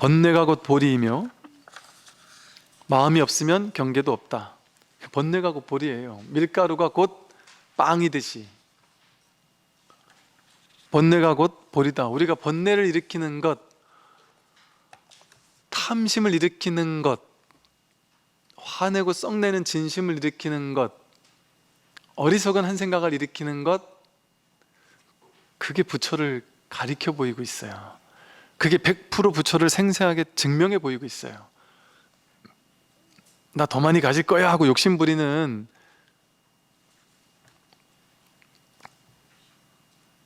번뇌가 곧 보리이며 마음이 없으면 경계도 없다. 번뇌가 곧 보리예요. 밀가루가 곧 빵이듯이 번뇌가 곧 보리다. 우리가 번뇌를 일으키는 것, 탐심을 일으키는 것, 화내고 썩내는 진심을 일으키는 것, 어리석은 한 생각을 일으키는 것, 그게 부처를 가리켜 보이고 있어요. 그게 100% 부처를 생생하게 증명해 보이고 있어요. 나 더 많이 가질 거야 하고 욕심 부리는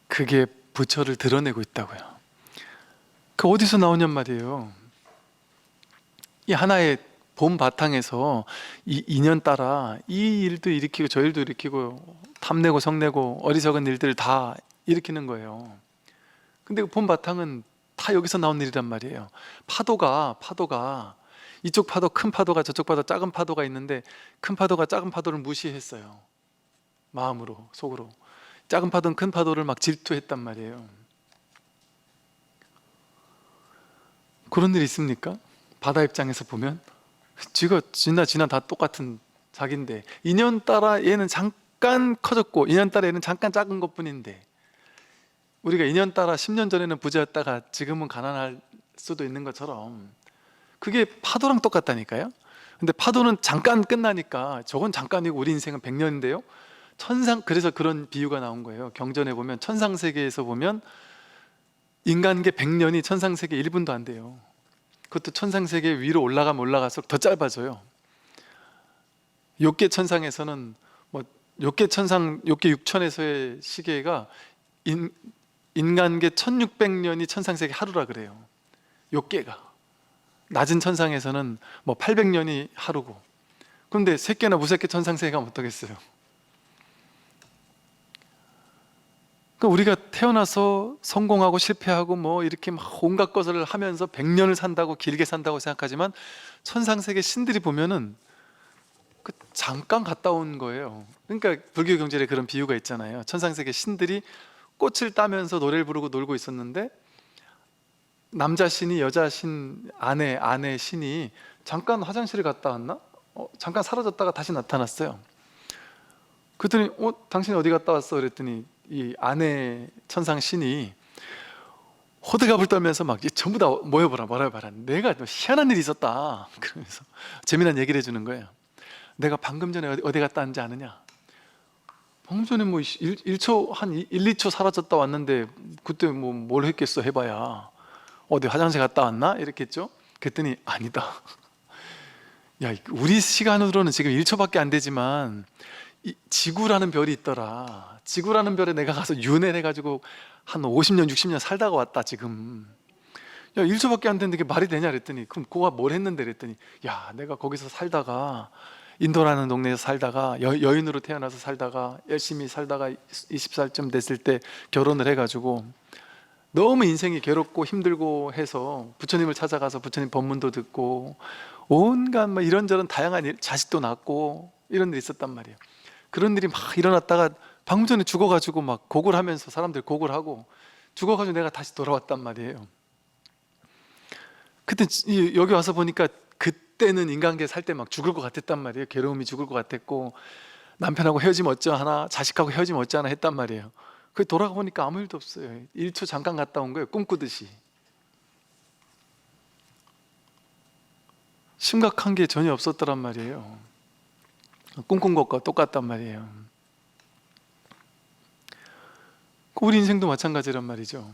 그게 부처를 드러내고 있다고요. 그 어디서 나오냔 말이에요. 이 하나의 봄 바탕에서 이 인연 따라 이 일도 일으키고 저 일도 일으키고 탐내고 성내고 어리석은 일들을 다 일으키는 거예요. 근데 그 봄 바탕은 다 여기서 나온 일이란 말이에요. 파도가 이쪽 파도 큰 파도가 저쪽 파도 작은 파도가 있는데 큰 파도가 작은 파도를 무시했어요. 마음으로 속으로. 작은 파도는 큰 파도를 막 질투했단 말이에요. 그런 일이 있습니까? 바다 입장에서 보면 지나 다 똑같은 자기인데 인연 따라 얘는 잠깐 커졌고 인연 따라 얘는 잠깐 작은 것뿐인데 우리가 인연 따라 10년 전에는 부자였다가 지금은 가난할 수도 있는 것처럼 그게 파도랑 똑같다니까요. 근데 파도는 잠깐 끝나니까 저건 잠깐이고 우리 인생은 100년인데요 그래서 그런 비유가 나온 거예요. 경전에 보면 천상세계에서 보면 인간계 100년이 천상세계 1분도 안 돼요. 그것도 천상세계 위로 올라가면 올라갈수록 더 짧아져요. 욕계 천상에서는 욕계 6천에서의 시계가 인간계 1600년이 천상세계 하루라 그래요. 욕계가 낮은 천상에서는 800년이 하루고. 그런데 새끼나 무새끼 천상세계가 어떻겠어요? 그러니까 우리가 태어나서 성공하고 실패하고 이렇게 막 온갖 것을 하면서 100년을 산다고 길게 산다고 생각하지만 천상세계 신들이 보면은 잠깐 갔다 온 거예요. 그러니까 불교 경전에 그런 비유가 있잖아요. 천상세계 신들이 꽃을 따면서 노래를 부르고 놀고 있었는데 남자 신이 여자 신 아내 신이 잠깐 화장실을 갔다 왔나? 잠깐 사라졌다가 다시 나타났어요. 그랬더니 당신 어디 갔다 왔어? 그랬더니 이 아내 천상 신이 호들갑을 떨면서 막 전부 다 모여보라 내가 희한한 일이 있었다 그러면서 재미난 얘기를 해주는 거예요. 내가 방금 전에 어디 갔다 왔는지 아느냐? 방금 전에 1초 한 1, 2초 사라졌다 왔는데 그때 뭘 했겠어 해봐야 어디 화장실 갔다 왔나? 이렇게 했죠. 그랬더니 아니다. 야, 우리 시간으로는 지금 1초밖에 안 되지만 지구라는 별이 있더라. 지구라는 별에 내가 가서 윤회를 해가지고 한 50년 60년 살다가 왔다 지금. 야, 1초밖에 안 됐는데 그게 말이 되냐 그랬더니 그럼 그가 뭘 했는데 그랬더니 야, 내가 거기서 살다가 인도라는 동네에서 살다가 여인으로 태어나서 살다가 열심히 살다가 20살쯤 됐을 때 결혼을 해가지고 너무 인생이 괴롭고 힘들고 해서 부처님을 찾아가서 부처님 법문도 듣고 온갖 이런저런 다양한 일, 자식도 낳고 이런 일이 있었단 말이에요. 그런 일이 막 일어났다가 방금 전에 죽어가지고 막 곡을 하면서 사람들 곡을 하고 죽어가지고 내가 다시 돌아왔단 말이에요. 그때 여기 와서 보니까 그때는 인간계 살 때 막 죽을 것 같았단 말이에요. 괴로움이 죽을 것 같았고 남편하고 헤어지면 어쩌하나 자식하고 헤어지면 어쩌하나 했단 말이에요. 그 돌아가 보니까 아무 일도 없어요. 1초 잠깐 갔다 온 거예요. 꿈꾸듯이. 심각한 게 전혀 없었더란 말이에요. 꿈꾼 것과 똑같단 말이에요. 우리 인생도 마찬가지란 말이죠.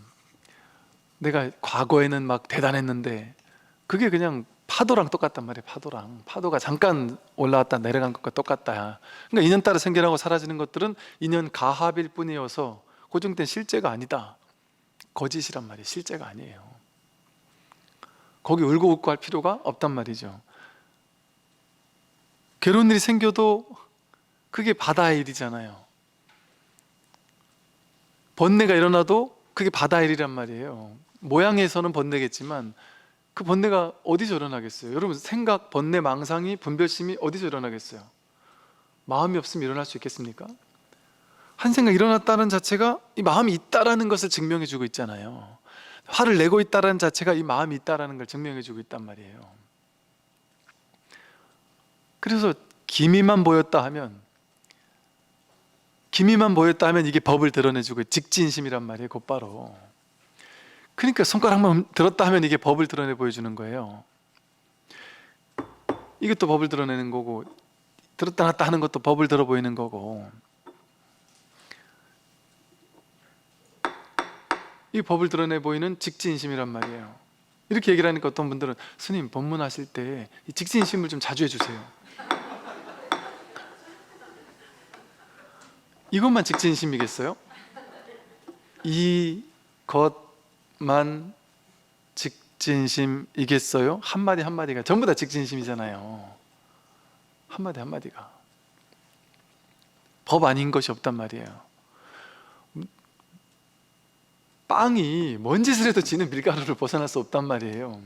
내가 과거에는 막 대단했는데 그게 그냥 파도랑 똑같단 말이에요. 파도가 잠깐 올라왔다 내려간 것과 똑같다. 그러니까 인연 따라 생겨나고 사라지는 것들은 인연 가합일 뿐이어서 고정된 실제가 아니다. 거짓이란 말이에요. 실제가 아니에요. 거기 울고 웃고 할 필요가 없단 말이죠. 괴로운 일이 생겨도 그게 바다의 일이잖아요. 번뇌가 일어나도 그게 바다의 일이란 말이에요. 모양에서는 번뇌겠지만 그 번뇌가 어디서 일어나겠어요? 여러분 생각, 번뇌, 망상이, 분별심이 어디서 일어나겠어요? 마음이 없으면 일어날 수 있겠습니까? 한 생각 일어났다는 자체가 이 마음이 있다라는 것을 증명해 주고 있잖아요. 화를 내고 있다는 자체가 이 마음이 있다는 걸 증명해 주고 있단 말이에요. 그래서 기미만 보였다 하면 이게 법을 드러내주고 직진심이란 말이에요. 곧바로. 그러니까 손가락만 들었다 하면 이게 법을 드러내 보여주는 거예요. 이것도 법을 드러내는 거고, 들었다 놨다 하는 것도 법을 들어 보이는 거고, 이 법을 드러내 보이는 직진심이란 말이에요. 이렇게 얘기를 하니까 어떤 분들은 스님 법문하실 때 이 직진심을 좀 자주 해주세요. 이것만 직진심이겠어요? 이것만 직진심이겠어요? 한마디 한마디가 전부 다 직진심이잖아요. 한마디 한마디가 법 아닌 것이 없단 말이에요. 빵이 뭔 짓을 해도 지는 밀가루를 벗어날 수 없단 말이에요.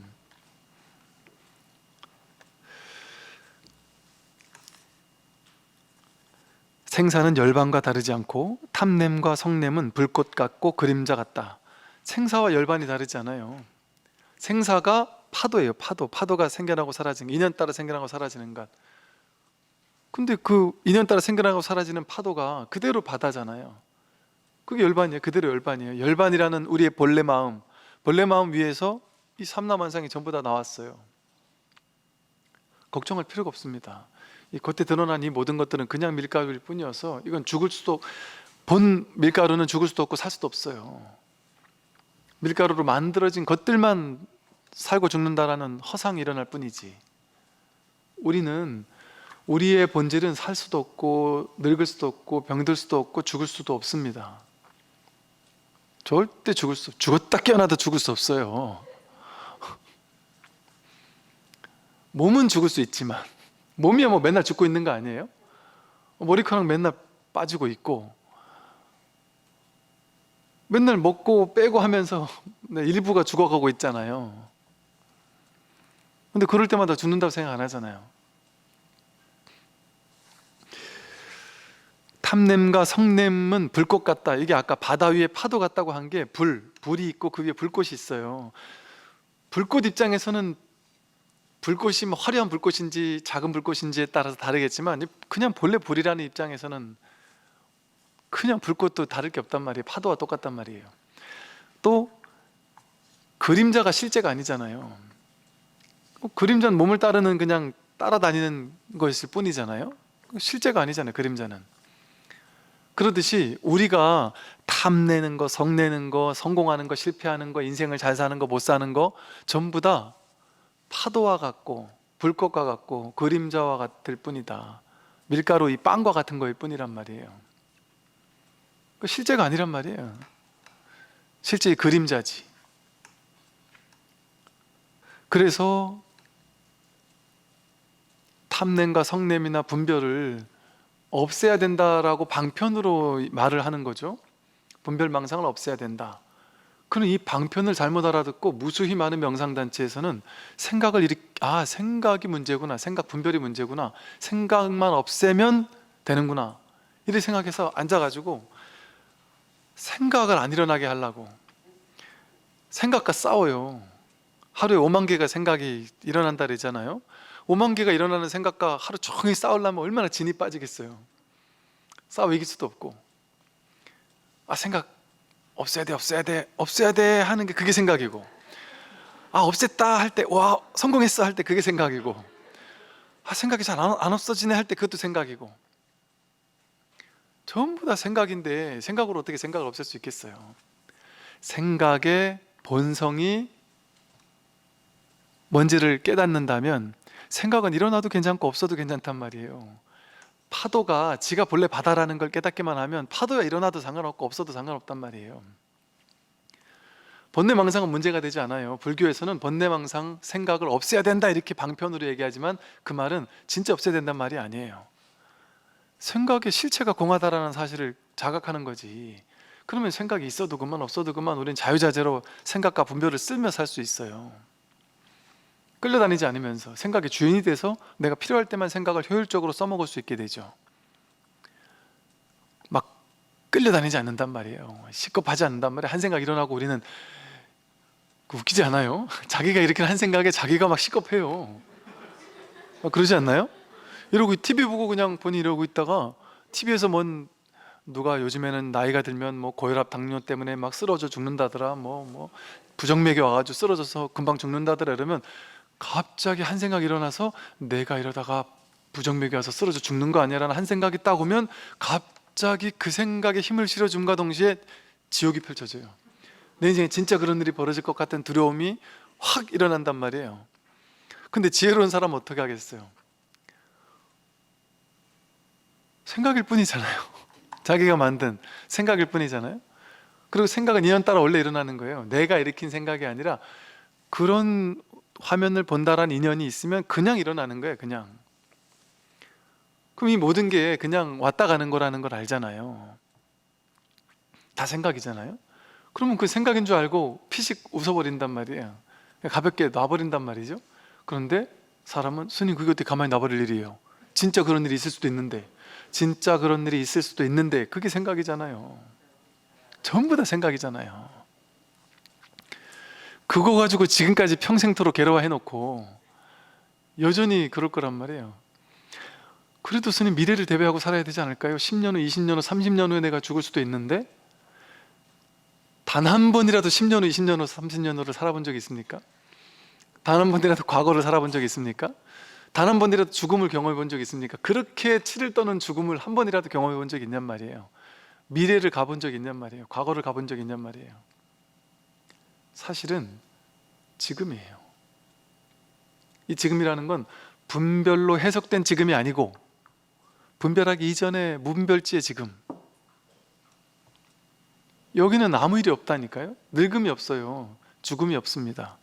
생사는 열반과 다르지 않고 탐냄과 성냄은 불꽃 같고 그림자 같다. 생사와 열반이 다르지 않아요. 생사가 파도예요. 파도가 생겨나고 사라지는, 인연 따라 생겨나고 사라지는 것. 근데 그 인연 따라 생겨나고 사라지는 파도가 그대로 바다잖아요. 그게 열반이에요. 그대로 열반이에요. 열반이라는 우리의 본래 마음 위에서 이 삼라만상이 전부 다 나왔어요. 걱정할 필요가 없습니다. 이 겉에 드러난 이 모든 것들은 그냥 밀가루일 뿐이어서 이건 본 밀가루는 죽을 수도 없고 살 수도 없어요. 밀가루로 만들어진 것들만 살고 죽는다라는 허상이 일어날 뿐이지, 우리는 우리의 본질은 살 수도 없고 늙을 수도 없고 병들 수도 없고 죽을 수도 없습니다. 절대 죽었다 깨어나도 죽을 수 없어요. 몸은 죽을 수 있지만, 몸이야 뭐 맨날 죽고 있는 거 아니에요? 머리카락 맨날 빠지고 있고 맨날 먹고 빼고 하면서 일부가 죽어가고 있잖아요. 근데 그럴 때마다 죽는다고 생각 안 하잖아요. 탐냄과 성냄은 불꽃 같다. 이게 아까 바다 위에 파도 같다고 한 게 불이 있고 그 위에 불꽃이 있어요. 불꽃 입장에서는 불꽃이 뭐 화려한 불꽃인지 작은 불꽃인지에 따라서 다르겠지만, 그냥 본래 불이라는 입장에서는 그냥 불꽃도 다를 게 없단 말이에요. 파도와 똑같단 말이에요. 또 그림자가 실제가 아니잖아요. 그림자는 몸을 따르는, 그냥 따라다니는 것일 뿐이잖아요. 실제가 아니잖아요, 그림자는. 그러듯이 우리가 탐내는 거, 성내는 거, 성공하는 거, 실패하는 거, 인생을 잘 사는 거, 못 사는 거 전부 다 파도와 같고 불꽃과 같고 그림자와 같을 뿐이다. 밀가루 이 빵과 같은 거일 뿐이란 말이에요. 실제가 아니란 말이에요. 실제 그림자지. 그래서 탐냄과 성냄이나 분별을 없애야 된다라고 방편으로 말을 하는 거죠. 분별망상을 없애야 된다. 그럼 이 방편을 잘못 알아듣고 무수히 많은 명상단체에서는 생각이 문제구나, 생각 분별이 문제구나, 생각만 없애면 되는구나, 이렇게 생각해서 앉아가지고 생각을 안 일어나게 하려고 생각과 싸워요. 하루에 5만 개가 생각이 일어난다 그러잖아요. 5만 개가 일어나는 생각과 하루 종일 싸우려면 얼마나 진이 빠지겠어요. 싸워 이길 수도 없고, 생각 없애야 돼 하는 게 그게 생각이고, 없앴다 할 때 와 성공했어 할 때 그게 생각이고, 생각이 잘 안 없어지네 할 때 그것도 생각이고, 전부 다 생각인데 생각으로 어떻게 생각을 없앨 수 있겠어요? 생각의 본성이 뭔지를 깨닫는다면 생각은 일어나도 괜찮고 없어도 괜찮단 말이에요. 파도가 지가 본래 바다라는 걸 깨닫기만 하면 파도가 일어나도 상관없고 없어도 상관없단 말이에요. 번뇌망상은 문제가 되지 않아요. 불교에서는 번뇌망상 생각을 없애야 된다 이렇게 방편으로 얘기하지만 그 말은 진짜 없애야 된다는 말이 아니에요. 생각의 실체가 공하다라는 사실을 자각하는 거지. 그러면 생각이 있어도 그만 없어도 그만 우리는 자유자재로 생각과 분별을 쓰며 살 수 있어요. 끌려다니지 않으면서 생각의 주인이 돼서 내가 필요할 때만 생각을 효율적으로 써먹을 수 있게 되죠. 막 끌려다니지 않는단 말이에요. 식겁하지 않는단 말이에요. 한 생각 일어나고 우리는 웃기지 않아요? 자기가 이렇게 한 생각에 자기가 막 시겁해요. 그러지 않나요? 이러고 TV 보고 그냥 본인 이러고 있다가 TV에서 누가 요즘에는 나이가 들면 뭐 고혈압 당뇨 때문에 막 쓰러져 죽는다더라, 뭐 부정맥이 와가지고 쓰러져서 금방 죽는다더라 이러면 갑자기 한 생각이 일어나서 내가 이러다가 부정맥이 와서 쓰러져 죽는 거 아니야라는 한 생각이 딱 오면 갑자기 그 생각에 힘을 실어줌과 동시에 지옥이 펼쳐져요. 내 인생에 진짜 그런 일이 벌어질 것 같은 두려움이 확 일어난단 말이에요. 근데 지혜로운 사람은 어떻게 하겠어요? 생각일 뿐이잖아요. 자기가 만든 생각일 뿐이잖아요. 그리고 생각은 인연 따라 원래 일어나는 거예요. 내가 일으킨 생각이 아니라 그런 화면을 본다라는 인연이 있으면 그냥 일어나는 거예요. 그냥. 그럼 이 모든 게 그냥 왔다 가는 거라는 걸 알잖아요. 다 생각이잖아요. 그러면 그 생각인 줄 알고 피식 웃어버린단 말이에요. 가볍게 놔버린단 말이죠. 그런데 사람은 스님 그게 어떻게 가만히 놔버릴 일이에요. 진짜 그런 일이 있을 수도 있는데, 진짜 그런 일이 있을 수도 있는데 그게 생각이잖아요. 전부 다 생각이잖아요. 그거 가지고 지금까지 평생토록 괴로워해놓고 여전히 그럴 거란 말이에요. 그래도 스님 미래를 대비하고 살아야 되지 않을까요? 10년 후, 20년 후, 30년 후에 내가 죽을 수도 있는데 단 한 번이라도 10년 후, 20년 후, 30년 후를 살아본 적이 있습니까? 단 한 번이라도 과거를 살아본 적이 있습니까? 단 한 번이라도 죽음을 경험해 본 적이 있습니까? 그렇게 치를 떠는 죽음을 한 번이라도 경험해 본 적이 있냔 말이에요. 미래를 가본 적이 있냔 말이에요. 과거를 가본 적이 있냔 말이에요. 사실은 지금이에요. 이 지금이라는 건 분별로 해석된 지금이 아니고 분별하기 이전의 무분별지의 지금. 여기는 아무 일이 없다니까요. 늙음이 없어요. 죽음이 없습니다.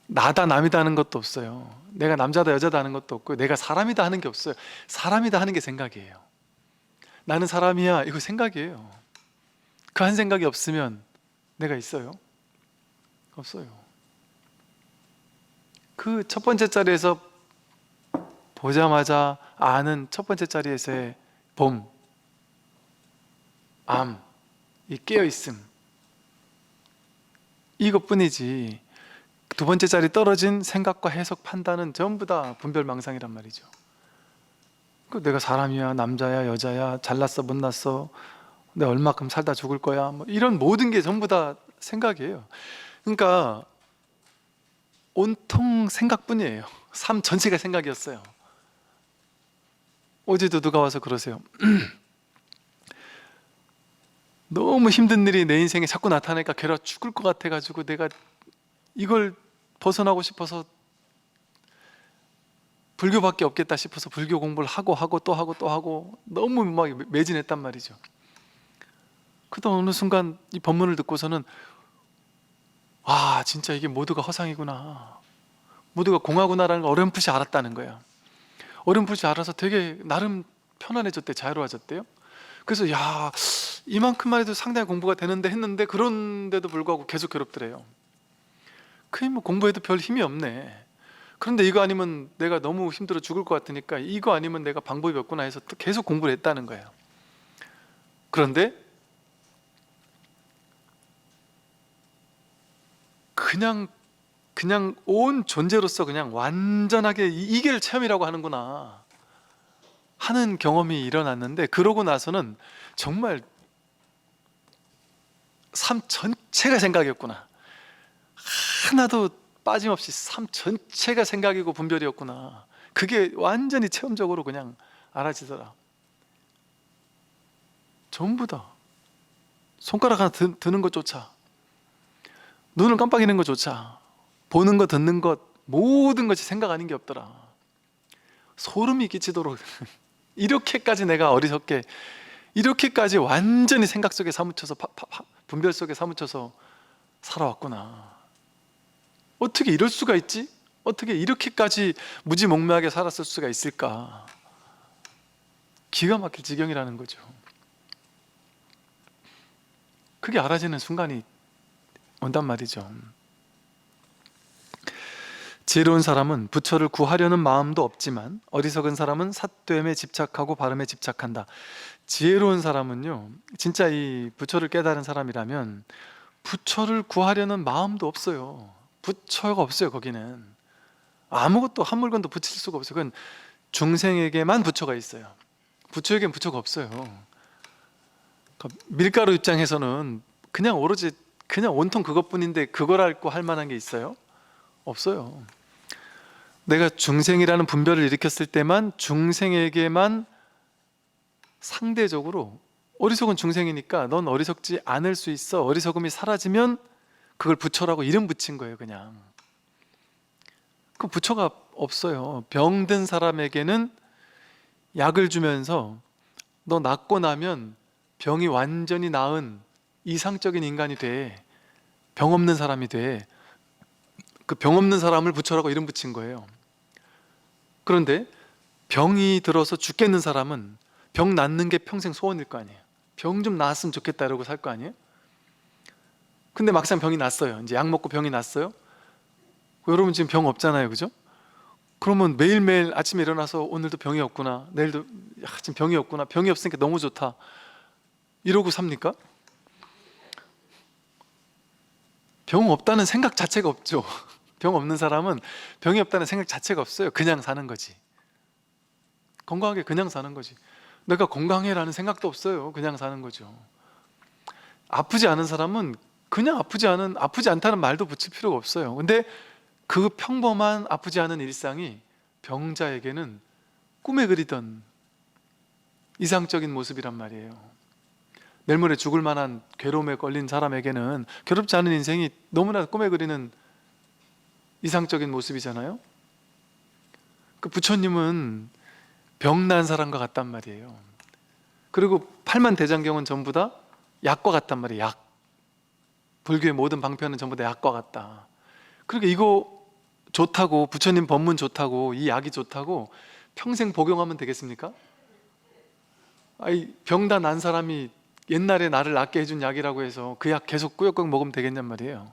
나다 남이다 하는 것도 없어요. 내가 남자다 여자다 하는 것도 없고요. 내가 사람이다 하는 게 없어요. 사람이다 하는 게 생각이에요. 나는 사람이야, 이거 생각이에요. 그 한 생각이 없으면 내가 있어요? 없어요. 그 첫 번째 자리에서 보자마자 아는 첫 번째 자리에서의 봄, 암, 이 깨어있음, 이것뿐이지 두 번째 자리 떨어진 생각과 해석, 판단은 전부 다 분별망상이란 말이죠. 내가 사람이야, 남자야, 여자야, 잘났어, 못났어, 내가 얼마큼 살다 죽을 거야, 뭐 이런 모든 게 전부 다 생각이에요. 그러니까 온통 생각뿐이에요. 삶 전체가 생각이었어요. 어제도 누가 와서 그러세요. 너무 힘든 일이 내 인생에 자꾸 나타나니까 괴로워 죽을 것 같아가지고 내가 이걸 벗어나고 싶어서 불교밖에 없겠다 싶어서 불교 공부를 하고 또 하고 너무 막 매진했단 말이죠. 그러다 어느 순간 이 법문을 듣고서는 아, 진짜 이게 모두가 허상이구나, 모두가 공하구나라는 걸 어렴풋이 알았다는 거예요. 어렴풋이 알아서 되게 나름 편안해졌대, 자유로워졌대요. 그래서 야, 이만큼만 해도 상당히 공부가 되는데 했는데 그런데도 불구하고 계속 괴롭더래요. 그게 뭐 공부해도 별 힘이 없네. 그런데 이거 아니면 내가 너무 힘들어 죽을 것 같으니까 이거 아니면 내가 방법이 없구나 해서 또 계속 공부를 했다는 거예요. 그런데 그냥 온 존재로서 그냥 완전하게 이게 체험이라고 하는구나 하는 경험이 일어났는데, 그러고 나서는 정말 삶 전체가 생각이었구나, 하나도 빠짐없이 삶 전체가 생각이고 분별이었구나, 그게 완전히 체험적으로 그냥 알아지더라. 전부 다 손가락 하나 드는 것조차, 눈을 깜빡이는 것조차, 보는 것 듣는 것 모든 것이 생각 아닌 게 없더라. 소름이 끼치도록 이렇게까지 내가 어리석게, 이렇게까지 완전히 생각 속에 사무쳐서 분별 속에 사무쳐서 살아왔구나. 어떻게 이럴 수가 있지? 어떻게 이렇게까지 무지몽매하게 살았을 수가 있을까? 기가 막힐 지경이라는 거죠. 그게 알아지는 순간이 온단 말이죠. 지혜로운 사람은 부처를 구하려는 마음도 없지만 어리석은 사람은 삿됨에 집착하고 발음에 집착한다. 지혜로운 사람은요, 진짜 이 부처를 깨달은 사람이라면 부처를 구하려는 마음도 없어요. 부처가 없어요. 거기는 아무것도 한 물건도 붙일 수가 없어요. 그건 중생에게만 부처가 있어요. 부처에겐 부처가 없어요. 그러니까 밀가루 입장에서는 그냥 오로지 그냥 온통 그것뿐인데 그거라고 할 만한 게 있어요? 없어요. 내가 중생이라는 분별을 일으켰을 때만 중생에게만 상대적으로, 어리석은 중생이니까 넌 어리석지 않을 수 있어, 어리석음이 사라지면 그걸 부처라고 이름 붙인 거예요. 그냥 그 부처가 없어요. 병든 사람에게는 약을 주면서 너 낫고 나면 병이 완전히 나은 이상적인 인간이 돼, 병 없는 사람이 돼. 그 병 없는 사람을 부처라고 이름 붙인 거예요. 그런데 병이 들어서 죽겠는 사람은 병 낫는 게 평생 소원일 거 아니에요. 병 좀 나았으면 좋겠다 이러고 살 거 아니에요. 근데 막상 병이 났어요. 이제 약 먹고 병이 났어요. 여러분 지금 병 없잖아요, 그죠? 그러면 매일매일 아침에 일어나서 오늘도 병이 없구나, 내일도 지금 병이 없구나, 병이 없으니까 너무 좋다 이러고 삽니까? 병 없다는 생각 자체가 없죠. 병 없는 사람은 병이 없다는 생각 자체가 없어요. 그냥 사는 거지. 건강하게 그냥 사는 거지. 내가 건강해라는 생각도 없어요. 그냥 사는 거죠. 아프지 않은 사람은 그냥 아프지 않다는 말도 붙일 필요가 없어요. 근데 그 평범한 아프지 않은 일상이 병자에게는 꿈에 그리던 이상적인 모습이란 말이에요. 내일 모레 죽을 만한 괴로움에 걸린 사람에게는 괴롭지 않은 인생이 너무나 꿈에 그리는 이상적인 모습이잖아요. 그 부처님은 병난 사람과 같단 말이에요. 그리고 팔만대장경은 전부 다 약과 같단 말이에요. 약. 불교의 모든 방편은 전부 다 약과 같다. 그러니까 이거 좋다고, 부처님 법문 좋다고, 이 약이 좋다고 평생 복용하면 되겠습니까? 아이, 병다 난 사람이 옛날에 나를 낫게 해준 약이라고 해서 그 약 계속 꾸역꾸역 먹으면 되겠냔 말이에요.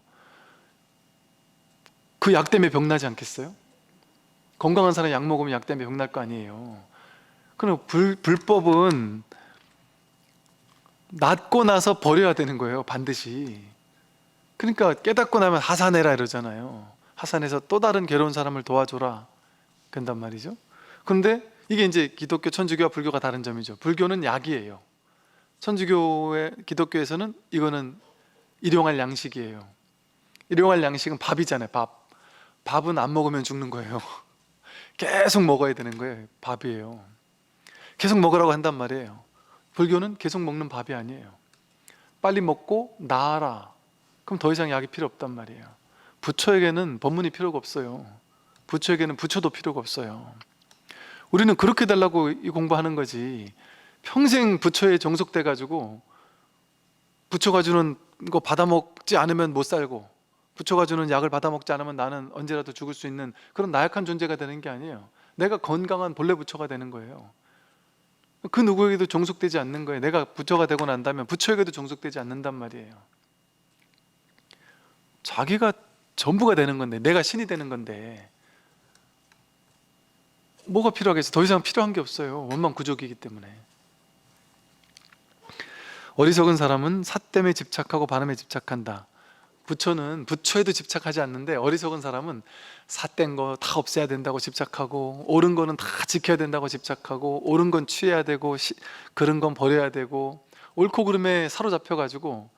그 약 때문에 병나지 않겠어요? 건강한 사람이 약 먹으면 약 때문에 병날 거 아니에요. 그럼 불법은 낫고 나서 버려야 되는 거예요, 반드시. 그러니까 깨닫고 나면 하산해라 이러잖아요. 하산해서 또 다른 괴로운 사람을 도와줘라 그런단 말이죠. 그런데 이게 이제 기독교, 천주교와 불교가 다른 점이죠. 불교는 약이에요. 기독교에서는 이거는 일용할 양식이에요. 일용할 양식은 밥이잖아요. 밥은 안 먹으면 죽는 거예요. 계속 먹어야 되는 거예요. 밥이에요. 계속 먹으라고 한단 말이에요. 불교는 계속 먹는 밥이 아니에요. 빨리 먹고 나아라. 그럼 더 이상 약이 필요 없단 말이에요. 부처에게는 법문이 필요가 없어요. 부처에게는 부처도 필요가 없어요. 우리는 그렇게 달라고 이 공부하는 거지, 평생 부처에 종속돼 가지고 부처가 주는 거 받아먹지 않으면 못 살고, 부처가 주는 약을 받아먹지 않으면 나는 언제라도 죽을 수 있는 그런 나약한 존재가 되는 게 아니에요. 내가 건강한 본래 부처가 되는 거예요. 그 누구에게도 종속되지 않는 거예요. 내가 부처가 되고 난다면 부처에게도 종속되지 않는단 말이에요. 자기가 전부가 되는 건데, 내가 신이 되는 건데 뭐가 필요하겠어? 더 이상 필요한 게 없어요. 원망구족이기 때문에. 어리석은 사람은 사땜에 집착하고 반음에 집착한다. 부처는 부처에도 집착하지 않는데, 어리석은 사람은 삿된 거 다 없애야 된다고 집착하고, 옳은 거는 다 지켜야 된다고 집착하고, 옳은 건 취해야 되고, 그른 건 버려야 되고, 옳고 그름에 사로잡혀 가지고.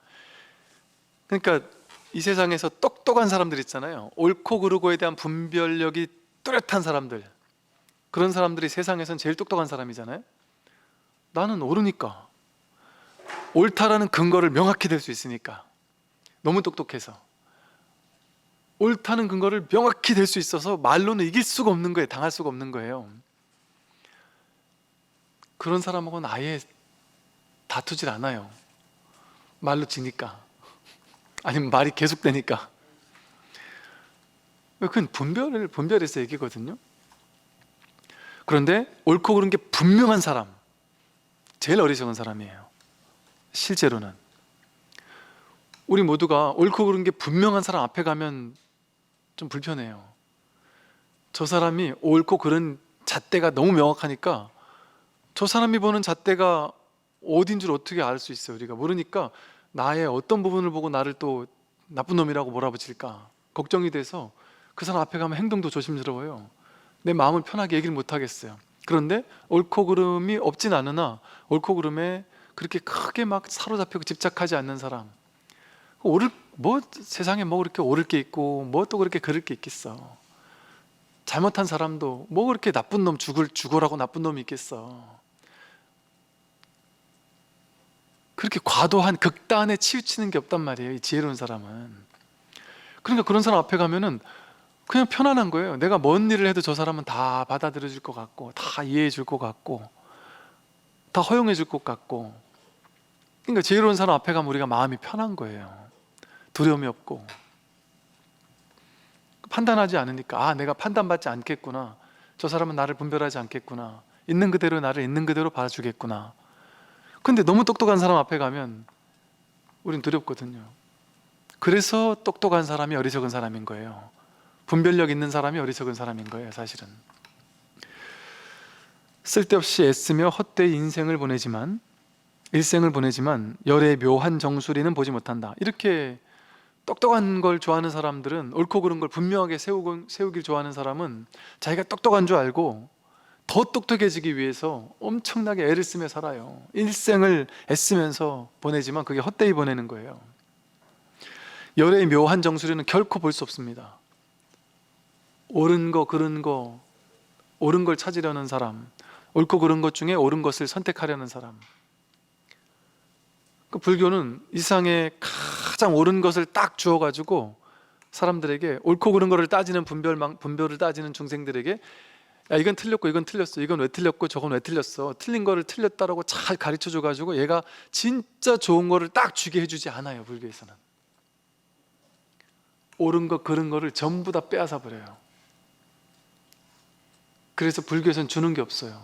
그러니까 이 세상에서 똑똑한 사람들 있잖아요. 옳고 그르고에 대한 분별력이 뚜렷한 사람들, 그런 사람들이 세상에선 제일 똑똑한 사람이잖아요. 나는 옳으니까, 옳다라는 근거를 명확히 댈 수 있으니까. 너무 똑똑해서 옳다는 근거를 명확히 댈 수 있어서 말로는 이길 수가 없는 거예요. 당할 수가 없는 거예요. 그런 사람하고는 아예 다투질 않아요. 말로 지니까, 아니면 말이 계속되니까. 그건 분별해서 얘기거든요. 그런데 옳고 그른 게 분명한 사람, 제일 어리석은 사람이에요. 실제로는 우리 모두가 옳고 그른 게 분명한 사람 앞에 가면 좀 불편해요. 저 사람이 옳고 그른 잣대가 너무 명확하니까, 저 사람이 보는 잣대가 어딘 줄 어떻게 알 수 있어요? 우리가 모르니까 나의 어떤 부분을 보고 나를 또 나쁜 놈이라고 몰아붙일까 걱정이 돼서 그 사람 앞에 가면 행동도 조심스러워요. 내 마음을 편하게 얘기를 못 하겠어요. 그런데 옳고 그름이 없진 않으나 옳고 그름에 그렇게 크게 막 사로잡히고 집착하지 않는 사람, 옳을 뭐 세상에 뭐 그렇게 옳을 게 있고 뭐 또 그렇게 그럴 게 있겠어. 잘못한 사람도 뭐 그렇게 나쁜 놈 죽으라고 나쁜 놈이 있겠어. 그렇게 과도한 극단에 치우치는 게 없단 말이에요, 이 지혜로운 사람은. 그러니까 그런 사람 앞에 가면은 그냥 편안한 거예요. 내가 뭔 일을 해도 저 사람은 다 받아들여 줄 것 같고 다 이해해 줄 것 같고 다 허용해 줄 것 같고. 그러니까 지혜로운 사람 앞에 가면 우리가 마음이 편한 거예요. 두려움이 없고 판단하지 않으니까, 아, 내가 판단받지 않겠구나, 저 사람은 나를 분별하지 않겠구나, 있는 그대로 나를 있는 그대로 받아주겠구나. 근데 너무 똑똑한 사람 앞에 가면 우린 두렵거든요. 그래서 똑똑한 사람이 어리석은 사람인 거예요. 분별력 있는 사람이 어리석은 사람인 거예요, 사실은. 쓸데없이 애쓰며 헛되이 일생을 보내지만 열의 묘한 정수리는 보지 못한다. 이렇게 똑똑한 걸 좋아하는 사람들은, 옳고 그른 걸 분명하게 세우길 좋아하는 사람은 자기가 똑똑한 줄 알고 더 똑똑해지기 위해서 엄청나게 애를 쓰며 살아요. 일생을 애쓰면서 보내지만 그게 헛되이 보내는 거예요. 열의 묘한 정수리는 결코 볼 수 없습니다. 옳은 거 그른 거, 옳은 걸 찾으려는 사람, 옳고 그른 것 중에 옳은 것을 선택하려는 사람. 그 불교는 이 세상에 가장 옳은 것을 딱 주어가지고 사람들에게, 옳고 그른 거를 따지는 분별을 따지는 중생들에게, 야, 이건 틀렸고 이건 틀렸어, 이건 왜 틀렸고 저건 왜 틀렸어, 틀린 거를 틀렸다라고 잘 가르쳐 줘가지고 얘가 진짜 좋은 거를 딱 주게 해주지 않아요. 불교에서는 옳은 거 그른 거를 전부 다 빼앗아 버려요. 그래서 불교에서는 주는 게 없어요.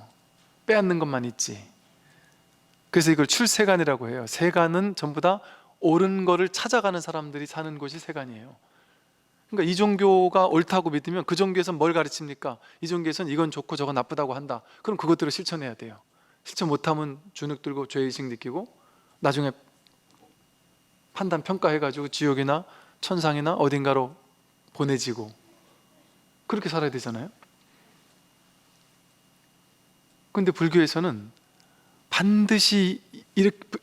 빼앗는 것만 있지. 그래서 이걸 출세간이라고 해요. 세간은 전부 다 옳은 거를 찾아가는 사람들이 사는 곳이 세간이에요. 그러니까 이 종교가 옳다고 믿으면 그 종교에서는 뭘 가르칩니까? 이 종교에서는 이건 좋고 저건 나쁘다고 한다. 그럼 그것들을 실천해야 돼요. 실천 못하면 주눅 들고 죄의식 느끼고 나중에 판단 평가해가지고 지옥이나 천상이나 어딘가로 보내지고 그렇게 살아야 되잖아요. 근데 불교에서는 반드시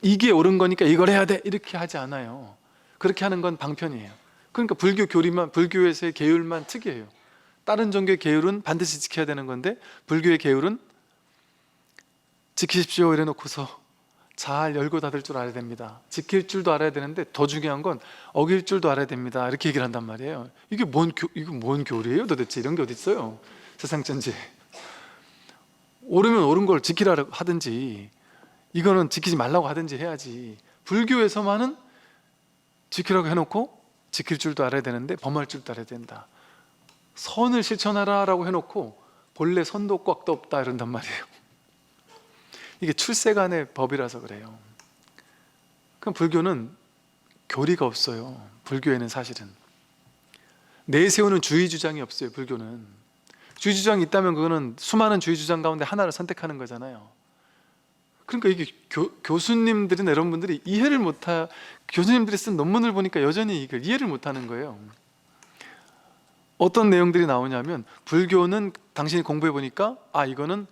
이게 옳은 거니까 이걸 해야 돼 이렇게 하지 않아요. 그렇게 하는 건 방편이에요. 그러니까 불교에서의 계율만 특이해요. 다른 종교의 계율은 반드시 지켜야 되는 건데 불교의 계율은 지키십시오 이래 놓고서 잘 열고 닫을 줄 알아야 됩니다. 지킬 줄도 알아야 되는데 더 중요한 건 어길 줄도 알아야 됩니다. 이렇게 얘기를 한단 말이에요. 이게 뭔 교리예요 도대체? 이런 게 어디 있어요? 세상 전체에. 옳으면 옳은 걸 지키라 하든지 이거는 지키지 말라고 하든지 해야지. 불교에서만은 지키라고 해놓고 지킬 줄도 알아야 되는데 범할 줄도 알아야 된다. 선을 실천하라 라고 해놓고 본래 선도 꽉도 없다 이런단 말이에요. 이게 출세간의 법이라서 그래요. 그럼 불교는 교리가 없어요. 불교에는 사실은 내세우는 주의 주장이 없어요. 불교는 주의 주장이 있다면 그거는 수많은 주의 주장 가운데 하나를 선택하는 거잖아요. 그러니까 이게 교수님들이나 여러분들이 교수님들이 쓴 논문을 보니까 여전히 이걸 이해를 못하는 거예요. 어떤 내용들이 나오냐면 불교는 당신이 공부해 보니까 이거는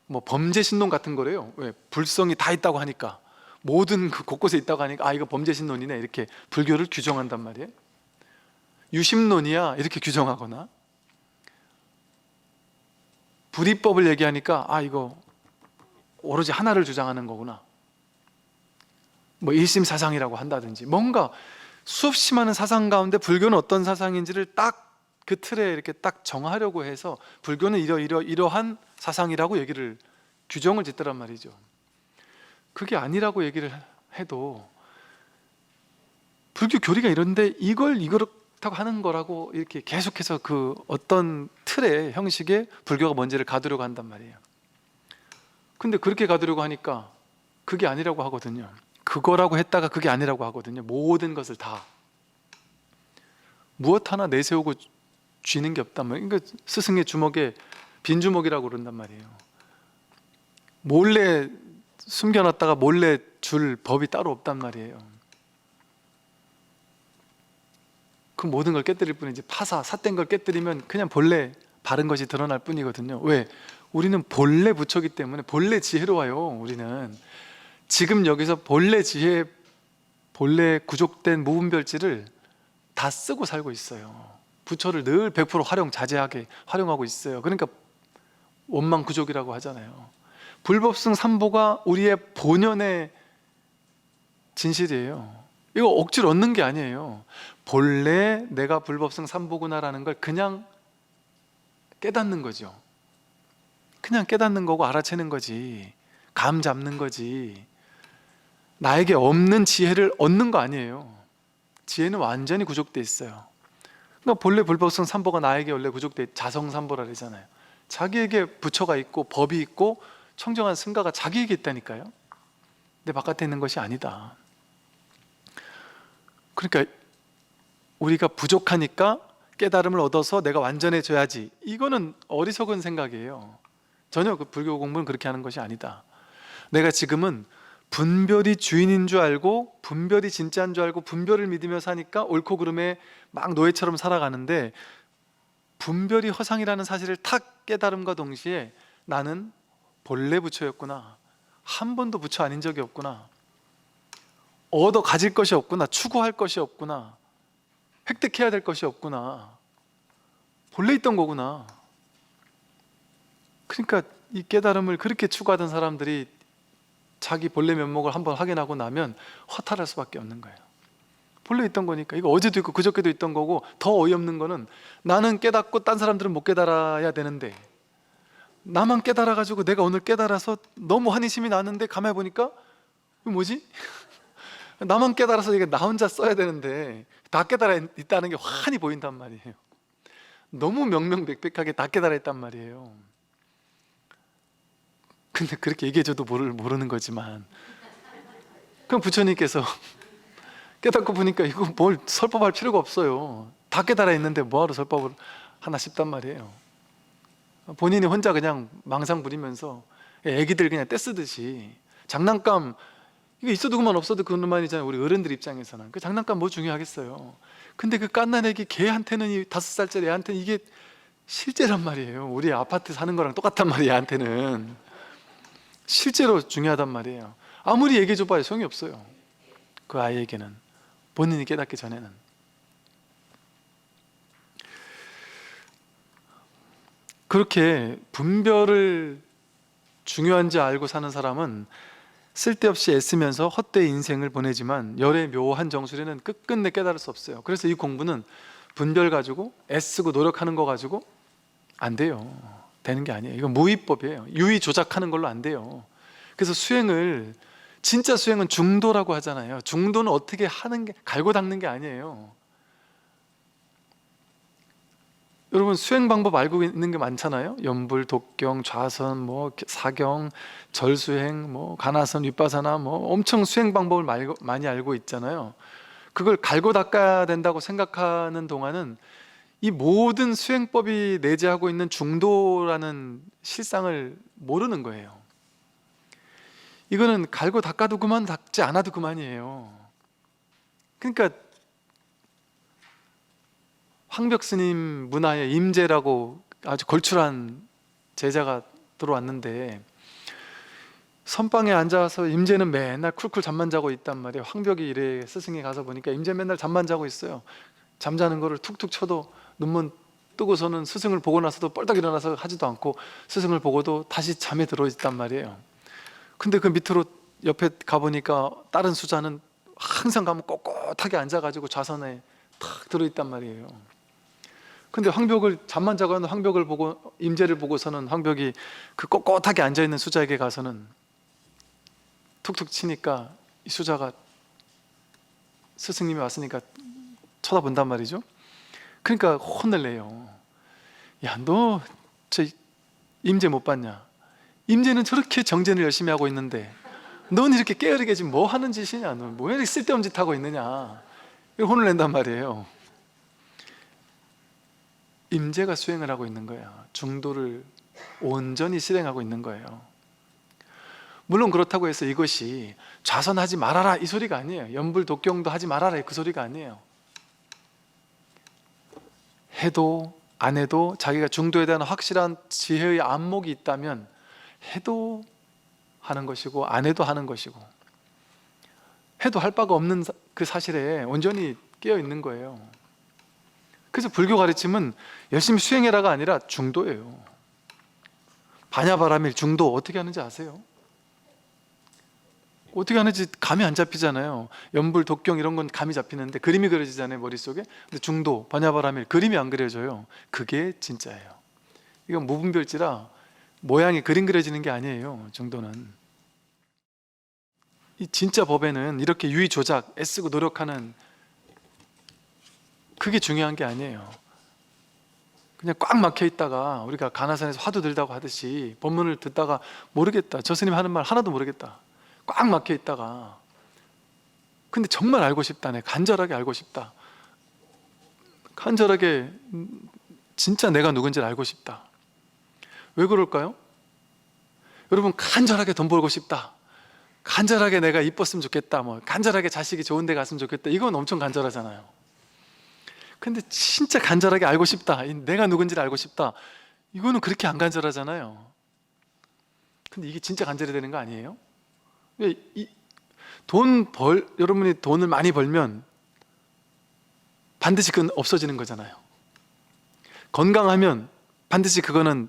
뭐 범죄 신론 같은 거래요. 왜? 불성이 다 있다고 하니까, 모든 그 곳곳에 있다고 하니까 이거 범죄 신론이네 이렇게 불교를 규정한단 말이에요. 유심론이야 이렇게 규정하거나, 불이법을 얘기하니까 이거 오로지 하나를 주장하는 거구나, 뭐 일심사상이라고 한다든지, 뭔가 수없이 많은 사상 가운데 불교는 어떤 사상인지를 딱 그 틀에 이렇게 딱 정하려고 해서 불교는 이러한 사상이라고 규정을 짓더란 말이죠. 그게 아니라고 얘기를 해도 불교 교리가 이런데 이걸 이렇다고 하는 거라고 이렇게 계속해서 그 어떤 틀의 형식의 불교가 뭔지를 가두려고 한단 말이에요. 근데 그렇게 가두려고 하니까 그게 아니라고 하거든요. 그거라고 했다가 그게 아니라고 하거든요. 모든 것을 다 무엇 하나 내세우고 쥐는 게 없단 말이에요. 그러니까 스승의 주먹에 빈 주먹이라고 그런단 말이에요. 몰래 숨겨놨다가 몰래 줄 법이 따로 없단 말이에요. 그 모든 걸 깨뜨릴 뿐이지, 파사, 삿된 걸 깨뜨리면 그냥 본래 바른 것이 드러날 뿐이거든요. 왜? 우리는 본래 부처기 때문에 본래 지혜로 와요. 우리는 지금 여기서 본래 지혜, 본래 구족된 무분별지를 다 쓰고 살고 있어요. 부처를 늘 100% 활용, 자제하게 활용하고 있어요. 그러니까 원망구족이라고 하잖아요. 불법승 삼보가 우리의 본연의 진실이에요. 이거 억지로 얻는 게 아니에요. 본래 내가 불법승 삼보구나라는 걸 그냥 깨닫는 거죠. 그냥 깨닫는 거고 알아채는 거지, 감 잡는 거지, 나에게 없는 지혜를 얻는 거 아니에요. 지혜는 완전히 구족돼 있어요. 그러니까 본래 불법승 삼보가 나에게 원래 구족돼 있, 자성삼보라 그러잖아요. 자기에게 부처가 있고 법이 있고 청정한 승가가 자기에게 있다니까요. 내 바깥에 있는 것이 아니다. 그러니까 우리가 부족하니까 깨달음을 얻어서 내가 완전해져야지, 이거는 어리석은 생각이에요. 전혀 그 불교 공부는 그렇게 하는 것이 아니다. 내가 지금은 분별이 주인인 줄 알고, 분별이 진짜인 줄 알고 분별을 믿으며 사니까 옳고 그름에 막 노예처럼 살아가는데, 분별이 허상이라는 사실을 탁 깨달음과 동시에 나는 본래 부처였구나, 한 번도 부처 아닌 적이 없구나, 얻어 가질 것이 없구나, 추구할 것이 없구나, 획득해야 될 것이 없구나, 본래 있던 거구나. 그러니까 이 깨달음을 그렇게 추구하던 사람들이 자기 본래 면목을 한번 확인하고 나면 허탈할 수밖에 없는 거예요. 본래 있던 거니까. 이거 어제도 있고 그저께도 있던 거고, 더 어이없는 거는 나는 깨닫고 딴 사람들은 못 깨달아야 되는데, 나만 깨달아가지고 내가 오늘 깨달아서 너무 환희심이 나는데 가만히 보니까 이거 뭐지? 나만 깨달아서 이게 나 혼자 써야 되는데 다 깨달아 있다는 게 환히 보인단 말이에요. 너무 명명백백하게 다 깨달아 있단 말이에요. 근데 그렇게 얘기해줘도 모르는 거지만, 그럼 부처님께서 깨닫고 보니까 이거 뭘 설법할 필요가 없어요. 다 깨달아 있는데 뭐하러 설법을 하나 싶단 말이에요. 본인이 혼자 그냥 망상 부리면서 애기들 그냥 떼쓰듯이 장난감, 이게 있어도 그만 없어도 그만이잖아요. 우리 어른들 입장에서는 그 장난감 뭐 중요하겠어요. 근데 그 갓난 애기 걔한테는, 이 5살짜리 애한테는 이게 실제란 말이에요. 우리 아파트 사는 거랑 똑같단 말이에요. 애한테는 실제로 중요하단 말이에요. 아무리 얘기해줘봐야 소용이 없어요. 그 아이에게는, 본인이 깨닫기 전에는. 그렇게 분별을 중요한지 알고 사는 사람은 쓸데없이 애쓰면서 헛되이 인생을 보내지만 열의 묘한 정수리는 끝끝내 깨달을 수 없어요. 그래서 이 공부는 분별 가지고 애쓰고 노력하는 거 가지고 안 돼요. 되는 게 아니에요. 이건 무위법이에요. 유의 조작하는 걸로 안 돼요. 그래서 수행을, 진짜 수행은 중도라고 하잖아요. 중도는 어떻게 하는 게, 갈고 닦는 게 아니에요. 여러분 수행 방법 알고 있는 게 많잖아요. 연불, 독경, 좌선, 뭐 사경, 절수행, 뭐 가나선, 윗바사나, 뭐 엄청 수행 방법을 많이 알고 있잖아요. 그걸 갈고 닦아야 된다고 생각하는 동안은 이 모든 수행법이 내재하고 있는 중도라는 실상을 모르는 거예요. 이거는 갈고 닦아도 그만, 닦지 않아도 그만이에요. 그러니까 황벽스님 문화에 임재라고 아주 걸출한 제자가 들어왔는데, 선방에 앉아서 임재는 맨날 쿨쿨 잠만 자고 있단 말이에요. 황벽이 이래 스승이 가서 보니까 임재 맨날 잠만 자고 있어요. 잠자는 거를 툭툭 쳐도 눈문 뜨고서는 스승을 보고 나서도 뻘떡 일어나서 하지도 않고, 스승을 보고도 다시 잠에 들어 있단 말이에요. 근데 그 밑으로 옆에 가보니까 다른 수자는 항상 가면 꼿꼿하게 앉아가지고 좌선에 탁 들어있단 말이에요. 근데 황벽을, 잠만 자고 있는 황벽을 보고, 임재를 보고서는 황벽이 그 꼿꼿하게 앉아있는 수자에게 가서는 툭툭 치니까 이 수자가 스승님이 왔으니까 쳐다본단 말이죠. 그러니까 혼을 내요. 야, 너 저 임재 못 봤냐? 임재는 저렇게 정진을 열심히 하고 있는데 넌 이렇게 게으르게 지금 뭐 하는 짓이냐? 너 뭐 이렇게 쓸데없는 짓 하고 있느냐? 혼을 낸단 말이에요. 임재가 수행을 하고 있는 거예요. 중도를 온전히 실행하고 있는 거예요. 물론 그렇다고 해서 이것이 좌선하지 말아라 이 소리가 아니에요. 연불 독경도 하지 말아라 그 소리가 아니에요. 해도 안 해도 자기가 중도에 대한 확실한 지혜의 안목이 있다면 해도 하는 것이고 안 해도 하는 것이고, 해도 할 바가 없는 그 사실에 온전히 깨어 있는 거예요. 그래서 불교 가르침은 열심히 수행해라가 아니라 중도예요. 반야바라밀 중도 어떻게 하는지 아세요? 어떻게 하는지 감이 안 잡히잖아요. 연불, 독경 이런 건 감이 잡히는데 그림이 그려지잖아요, 머릿속에. 근데 중도, 반야바라밀 그림이 안 그려져요. 그게 진짜예요. 이건 무분별지라 모양이 그림 그려지는 게 아니에요, 중도는. 이 진짜 법에는 이렇게 유의 조작, 애쓰고 노력하는 그게 중요한 게 아니에요. 그냥 꽉 막혀 있다가 우리가 가나산에서 화두 들다고 하듯이 법문을 듣다가 모르겠다, 저 스님 하는 말 하나도 모르겠다, 꽉 막혀 있다가 근데 정말 알고 싶다, 내 간절하게 알고 싶다, 간절하게 진짜 내가 누군지를 알고 싶다. 왜 그럴까요? 여러분, 간절하게 돈 벌고 싶다, 간절하게 내가 이뻤으면 좋겠다, 뭐 간절하게 자식이 좋은 데 갔으면 좋겠다, 이건 엄청 간절하잖아요. 근데 진짜 간절하게 알고 싶다, 내가 누군지를 알고 싶다, 이거는 그렇게 안 간절하잖아요. 근데 이게 진짜 간절히 되는 거 아니에요? 여러분이 돈을 많이 벌면 반드시 그건 없어지는 거잖아요. 건강하면 반드시 그거는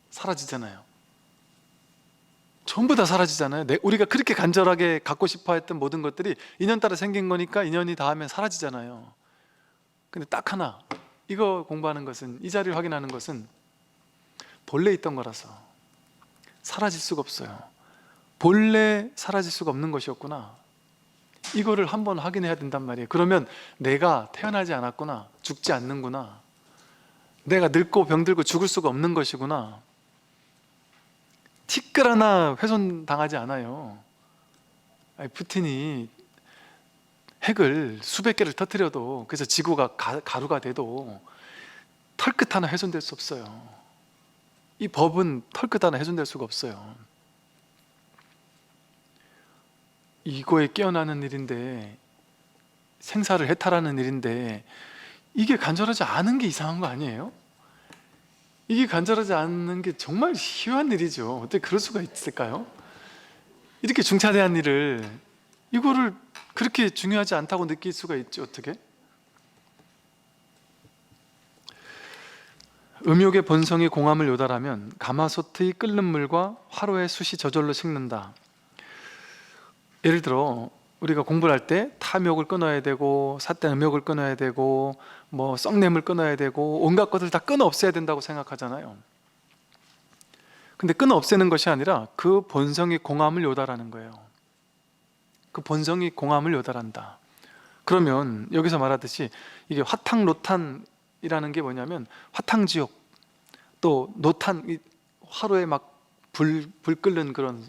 사라지잖아요. 전부 다 사라지잖아요. 우리가 그렇게 간절하게 갖고 싶어 했던 모든 것들이 인연따라 생긴 거니까 인연이 닿으면 사라지잖아요. 근데 딱 하나, 이거 공부하는 것은, 이 자리를 확인하는 것은 본래 있던 거라서 사라질 수가 없어요. 본래 사라질 수가 없는 것이었구나, 이거를 한번 확인해야 된단 말이에요. 그러면 내가 태어나지 않았구나, 죽지 않는구나, 내가 늙고 병들고 죽을 수가 없는 것이구나, 티끌 하나 훼손당하지 않아요. 푸틴이 핵을 수백 개를 터뜨려도, 그래서 지구가 가루가 돼도 털끝 하나 훼손될 수 없어요. 이 법은 털끝 하나 훼손될 수가 없어요. 이거에 깨어나는 일인데, 생사를 해탈하는 일인데, 이게 간절하지 않은 게 이상한 거 아니에요? 이게 간절하지 않는 게 정말 희한한 일이죠. 어떻게 그럴 수가 있을까요? 이렇게 중차대한 일을, 이거를 그렇게 중요하지 않다고 느낄 수가 있죠. 어떻게? 음욕의 본성이 공함을 요달하면 가마솥의 끓는 물과 화로의 숯이 저절로 식는다. 예를 들어 우리가 공부를 할 때 탐욕을 끊어야 되고, 삿된 음욕을 끊어야 되고, 뭐 썩냄을 끊어야 되고, 온갖 것을 다 끊어 없애야 된다고 생각하잖아요. 근데 끊어 없애는 것이 아니라 그 본성이 공함을 요달하는 거예요. 그 본성이 공함을 요달한다. 그러면 여기서 말하듯이 이게 화탕노탄이라는 게 뭐냐면, 화탕지옥, 또 노탄, 화로에 막 불 끓는 그런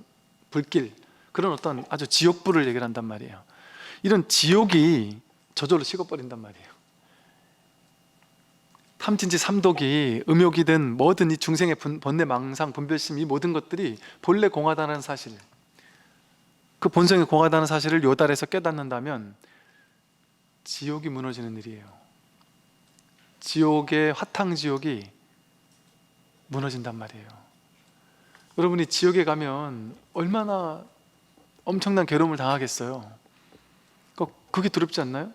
불길, 그런 어떤 아주 지옥불을 얘기를 한단 말이에요. 이런 지옥이 저절로 식어버린단 말이에요. 탐진치 삼독이, 음욕이든 뭐든 이 중생의 번뇌, 망상, 분별심, 이 모든 것들이 본래 공하다는 사실, 그 본성이 공하다는 사실을 요달해서 깨닫는다면 지옥이 무너지는 일이에요. 지옥의 화탕지옥이 무너진단 말이에요. 여러분이 지옥에 가면 얼마나 엄청난 괴로움을 당하겠어요. 그게 두렵지 않나요?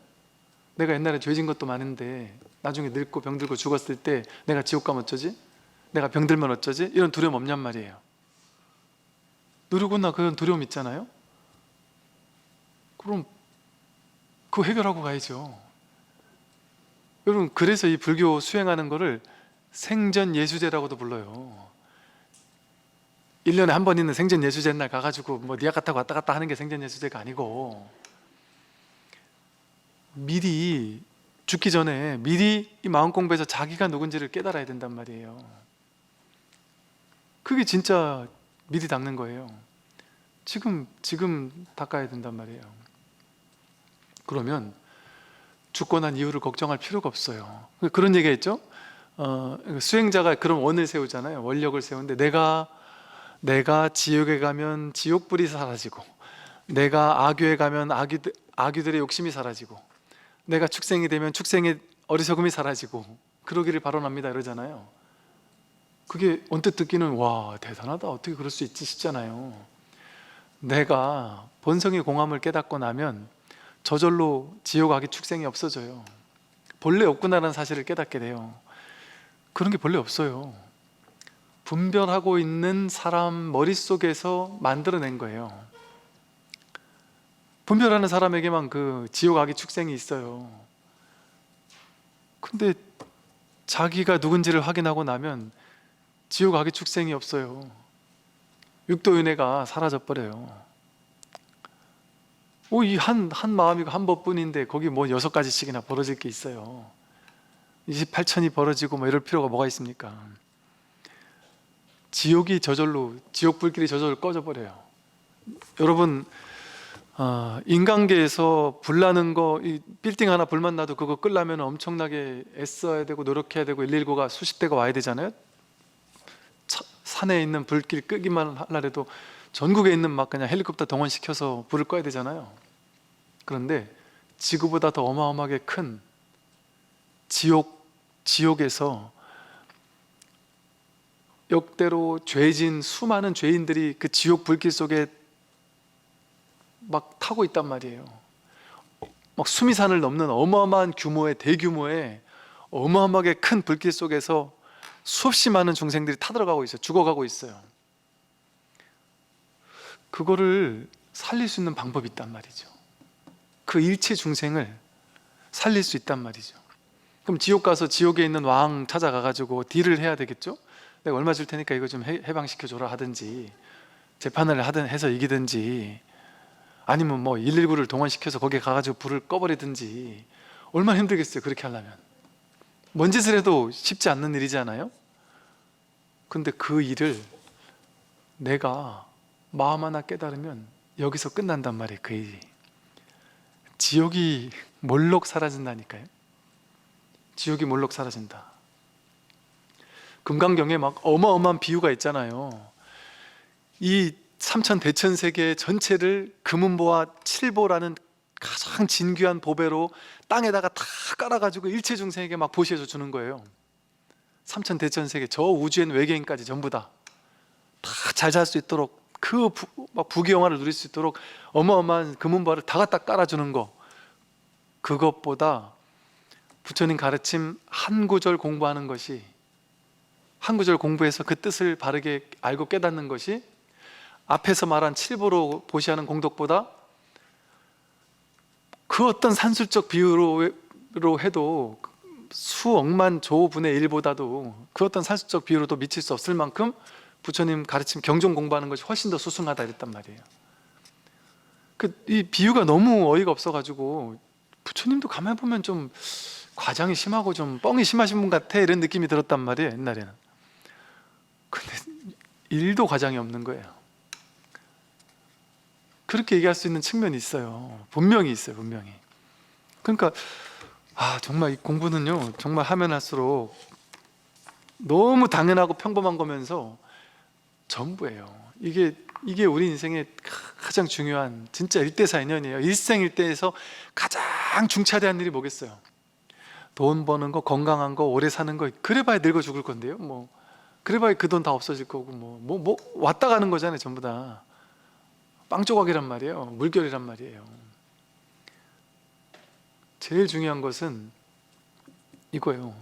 내가 옛날에 죄진 것도 많은데 나중에 늙고 병들고 죽었을 때 내가 지옥 가면 어쩌지? 내가 병들면 어쩌지? 이런 두려움 없냔 말이에요. 누구나 그런 두려움 있잖아요. 그럼 그거 해결하고 가야죠. 여러분, 그래서 이 불교 수행하는 거를 생전예수제라고도 불러요. 1년에 한 번 있는 생전예수제 날 가가지고 뭐 니아까 타고 왔다 갔다 하는 게 생전예수제가 아니고, 미리 죽기 전에 미리 이 마음 공부해서 자기가 누군지를 깨달아야 된단 말이에요. 그게 진짜 미리 닦는 거예요. 지금 닦아야 된단 말이에요. 그러면 죽고 난 이후를 걱정할 필요가 없어요. 그런 얘기가 있죠. 수행자가 그런 원을 세우잖아요. 원력을 세우는데, 내가 지옥에 가면 지옥불이 사라지고, 내가 악교에 가면 악귀들의 욕심이 사라지고, 내가 축생이 되면 축생의 어리석음이 사라지고, 그러기를 바라옵니다 이러잖아요. 그게 언뜻 듣기는 와 대단하다 어떻게 그럴 수 있지 싶잖아요. 내가 본성의 공함을 깨닫고 나면 저절로 지옥 악의 축생이 없어져요. 본래 없구나라는 사실을 깨닫게 돼요. 그런 게 본래 없어요. 분별하고 있는 사람 머릿속에서 만들어낸 거예요. 분별하는 사람에게만 그 지옥 악의 축생이 있어요. 근데 자기가 누군지를 확인하고 나면 지옥 악의 축생이 없어요. 육도윤회가 사라져버려요. 이 한 마음이고 한 법뿐인데 거기 뭐 6가지씩이나 벌어질 게 있어요. 28천이 벌어지고 뭐 이럴 필요가 뭐가 있습니까? 지옥이 저절로, 지옥 불길이 저절로 꺼져버려요. 여러분 인간계에서 불나는 거, 이 빌딩 하나 불만 나도 그거 끌려면 엄청나게 애써야 되고 노력해야 되고 119가 수십 대가 와야 되잖아요. 산에 있는 불길 끄기만 하려도 전국에 있는 막 그냥 헬리콥터 동원시켜서 불을 꺼야 되잖아요. 그런데 지구보다 더 어마어마하게 큰 지옥에서 역대로 죄진 수많은 죄인들이 그 지옥 불길 속에 막 타고 있단 말이에요. 막 수미산을 넘는 어마어마한 규모의 대규모의 어마어마하게 큰 불길 속에서 수없이 많은 중생들이 타들어가고 있어요. 죽어가고 있어요. 그거를 살릴 수 있는 방법이 있단 말이죠. 그 일체 중생을 살릴 수 있단 말이죠. 그럼 지옥 가서 지옥에 있는 왕 찾아가가지고 딜을 해야 되겠죠? 내가 얼마 줄 테니까 이거 좀 해방시켜줘라 하든지, 재판을 해서 이기든지, 아니면 뭐 119를 동원시켜서 거기에 가가지고 불을 꺼버리든지. 얼마나 힘들겠어요 그렇게 하려면. 뭔 짓을 해도 쉽지 않는 일이잖아요. 근데 그 일을 내가 마음 하나 깨달으면 여기서 끝난단 말이에요. 그 일이. 지옥이 몰록 사라진다니까요. 지옥이 몰록 사라진다. 금강경에 막 어마어마한 비유가 있잖아요. 이 삼천대천세계 전체를 금은보와 칠보라는 가장 진귀한 보배로 땅에다가 다 깔아가지고 일체 중생에게 막 보시해서 주는 거예요. 삼천대천세계, 저 우주엔 외계인까지 전부 다 잘 살 수 있도록, 그 부귀영화를 누릴 수 있도록 어마어마한 금은보화를 다 갖다 깔아주는 거, 그것보다 부처님 가르침 한 구절 공부하는 것이, 한 구절 공부해서 그 뜻을 바르게 알고 깨닫는 것이 앞에서 말한 칠보로 보시하는 공덕보다 그 어떤 산술적 비유로 해도 수억만 조분의 1보다도 그 어떤 산술적 비유로도 미칠 수 없을 만큼 부처님 가르침 경종 공부하는 것이 훨씬 더 수승하다 이랬단 말이에요. 이 비유가 너무 어이가 없어가지고 부처님도 가만히 보면 좀 과장이 심하고 좀 뻥이 심하신 분 같아 이런 느낌이 들었단 말이에요 옛날에는. 근데 1도 과장이 없는 거예요. 그렇게 얘기할 수 있는 측면이 있어요. 분명히 있어요. 분명히. 그러니까 정말 이 공부는요 정말 하면 할수록 너무 당연하고 평범한 거면서 전부예요. 이게 우리 인생의 가장 중요한 진짜 일대사 인연이에요. 일생일대에서 가장 중차대한 일이 뭐겠어요? 돈 버는 거, 건강한 거, 오래 사는 거. 그래봐야 늙어 죽을 건데요. 뭐 그래봐야 그 돈 다 없어질 거고 뭐 왔다 가는 거잖아요. 전부 다 빵 조각이란 말이에요. 물결이란 말이에요. 제일 중요한 것은 이거예요.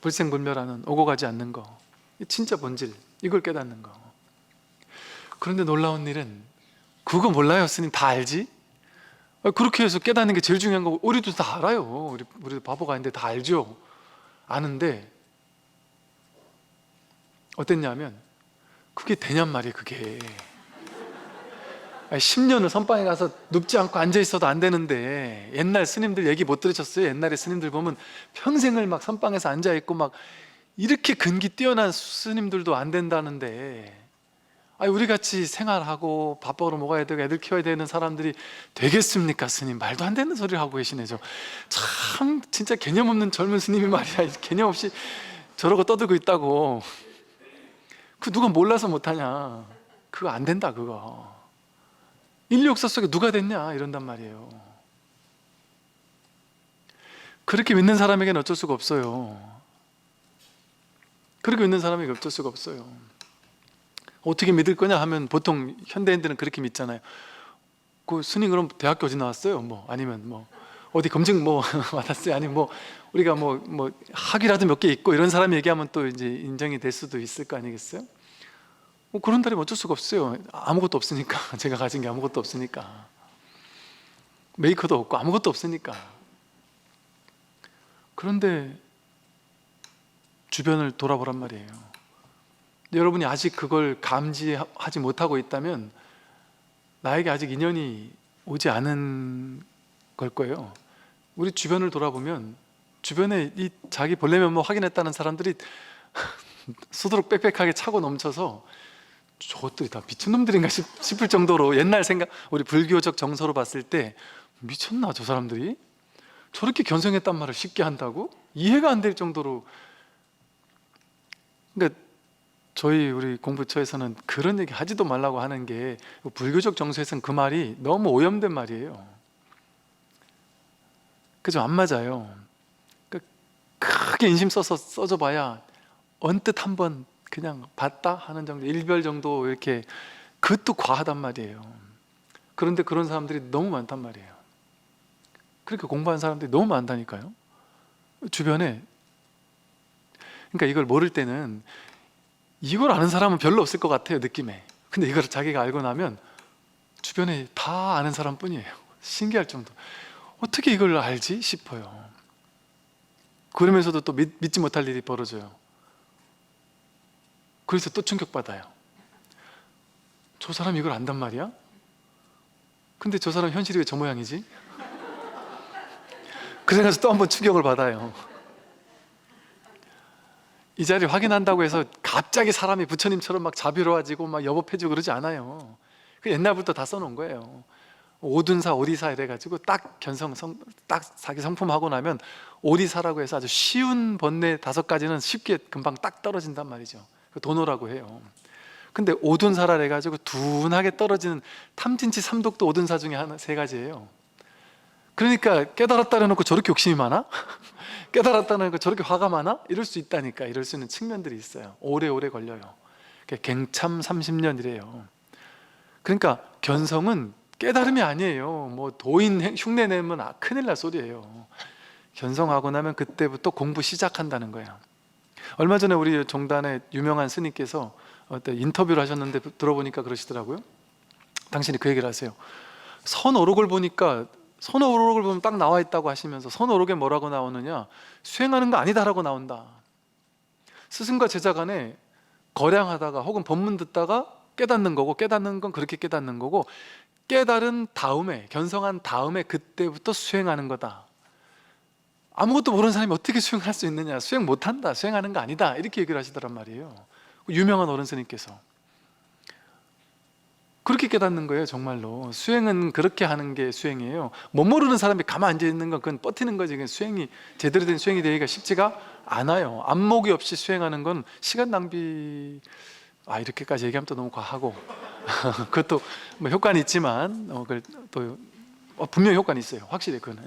불생불멸하는 오고 가지 않는 거, 진짜 본질, 이걸 깨닫는 거. 그런데 놀라운 일은 그거 몰라요 스님? 다 알지? 그렇게 해서 깨닫는 게 제일 중요한 거고, 우리도 다 알아요. 우리도 바보가 아닌데 다 알죠. 아는데 어땠냐면 그게 되냔 말이에요. 그게 10년을 선방에 가서 눕지 않고 앉아 있어도 안 되는데, 옛날 스님들 얘기 못 들으셨어요? 옛날에 스님들 보면 평생을 막 선방에서 앉아 있고 막 이렇게 근기 뛰어난 스님들도 안 된다는데, 우리같이 생활하고 밥벌어 먹어야 되고 애들 키워야 되는 사람들이 되겠습니까? 스님 말도 안 되는 소리를 하고 계시네. 참 진짜 개념 없는 젊은 스님이 말이야 개념 없이 저러고 떠들고 있다고. 그 누가 몰라서 못하냐. 그거 안 된다. 그거 인류 역사 속에 누가 됐냐 이런단 말이에요. 그렇게 믿는 사람에게는 어쩔 수가 없어요. 그렇게 믿는 사람이 어쩔 수가 없어요. 어떻게 믿을 거냐 하면 보통 현대인들은 그렇게 믿잖아요. 그 스님 그럼 대학교 어디 나왔어요? 뭐 아니면 뭐 어디 검증 뭐 받았어요? 아니면 뭐 우리가 뭐 학위라도 몇 개 있고 이런 사람이 얘기하면 또 이제 인정이 될 수도 있을 거 아니겠어요? 뭐 그런 사람이 어쩔 수가 없어요. 아무것도 없으니까. 제가 가진 게 아무것도 없으니까. 메이커도 없고 아무것도 없으니까. 그런데 주변을 돌아보란 말이에요. 여러분이 아직 그걸 감지하지 못하고 있다면 나에게 아직 인연이 오지 않은 걸 거예요. 우리 주변을 돌아보면 주변에 이 자기 본래 면목 확인했다는 사람들이 수두룩 빽빽하게 차고 넘쳐서 저것들이 다 미친놈들인가 싶을 정도로 옛날 생각, 우리 불교적 정서로 봤을 때 미쳤나 저 사람들이? 저렇게 견성했단 말을 쉽게 한다고? 이해가 안 될 정도로. 그러니까 우리 공부처에서는 그런 얘기 하지도 말라고 하는 게 불교적 정서에서는 그 말이 너무 오염된 말이에요. 그죠? 안 맞아요. 그러니까 크게 인심 써서 써줘 봐야 언뜻 한번 그냥 봤다 하는 정도, 일별 정도 이렇게. 그것도 과하단 말이에요. 그런데 그런 사람들이 너무 많단 말이에요. 그렇게 공부하는 사람들이 너무 많다니까요. 주변에. 그러니까 이걸 모를 때는 이걸 아는 사람은 별로 없을 것 같아요, 느낌에. 근데 이걸 자기가 알고 나면 주변에 다 아는 사람뿐이에요. 신기할 정도. 어떻게 이걸 알지 싶어요. 그러면서도 또 믿지 못할 일이 벌어져요. 그래서 또 충격받아요. 저 사람 이걸 안단 말이야? 근데 저 사람 현실이 왜 저 모양이지? 그래서 또 한 번 충격을 받아요. 이 자리를 확인한다고 해서 갑자기 사람이 부처님처럼 막 자비로워지고 막 여법해지고 그러지 않아요. 그 옛날부터 다 써놓은 거예요. 오둔사, 오리사 이래가지고 딱 딱 자기 성품하고 나면 오리사라고 해서 아주 쉬운 번뇌 5가지는 쉽게 금방 딱 떨어진단 말이죠. 그 도노라고 해요. 근데 오둔사라 해가지고 둔하게 떨어지는 탐진치 삼독도 오둔사 중에 3가지예요. 그러니까 깨달았다 해놓고 저렇게 욕심이 많아? 깨달았다는 해놓고 저렇게 화가 많아? 이럴 수 있다니까. 이럴 수 있는 측면들이 있어요. 오래오래 걸려요. 갱참 30년이래요. 그러니까 견성은 깨달음이 아니에요. 뭐 도인 흉내 내면 큰일 날 소리예요. 견성하고 나면 그때부터 공부 시작한다는 거예요. 얼마 전에 우리 종단의 유명한 스님께서 인터뷰를 하셨는데 들어보니까 그러시더라고요. 당신이 그 얘기를 하세요. 선오록을 보니까 선오록을 보면 딱 나와 있다고 하시면서 선오록에 뭐라고 나오느냐, 수행하는 거 아니다라고 나온다. 스승과 제자 간에 거량하다가 혹은 법문 듣다가 깨닫는 거고, 깨닫는 건 그렇게 깨닫는 거고, 깨달은 다음에, 견성한 다음에 그때부터 수행하는 거다. 아무것도 모르는 사람이 어떻게 수행할 수 있느냐, 수행 못한다, 수행하는 거 아니다, 이렇게 얘기를 하시더란 말이에요. 유명한 어른 스님께서. 그렇게 깨닫는 거예요. 정말로 수행은 그렇게 하는 게 수행이에요. 못 모르는 사람이 가만 앉아 있는 건 그건 버티는 거지. 수행이 제대로 된 수행이 되기가 쉽지가 않아요. 안목이 없이 수행하는 건 시간 낭비. 이렇게까지 얘기하면 또 너무 과하고 그것도 뭐 효과는 있지만 또 분명히 효과는 있어요. 확실히 그건.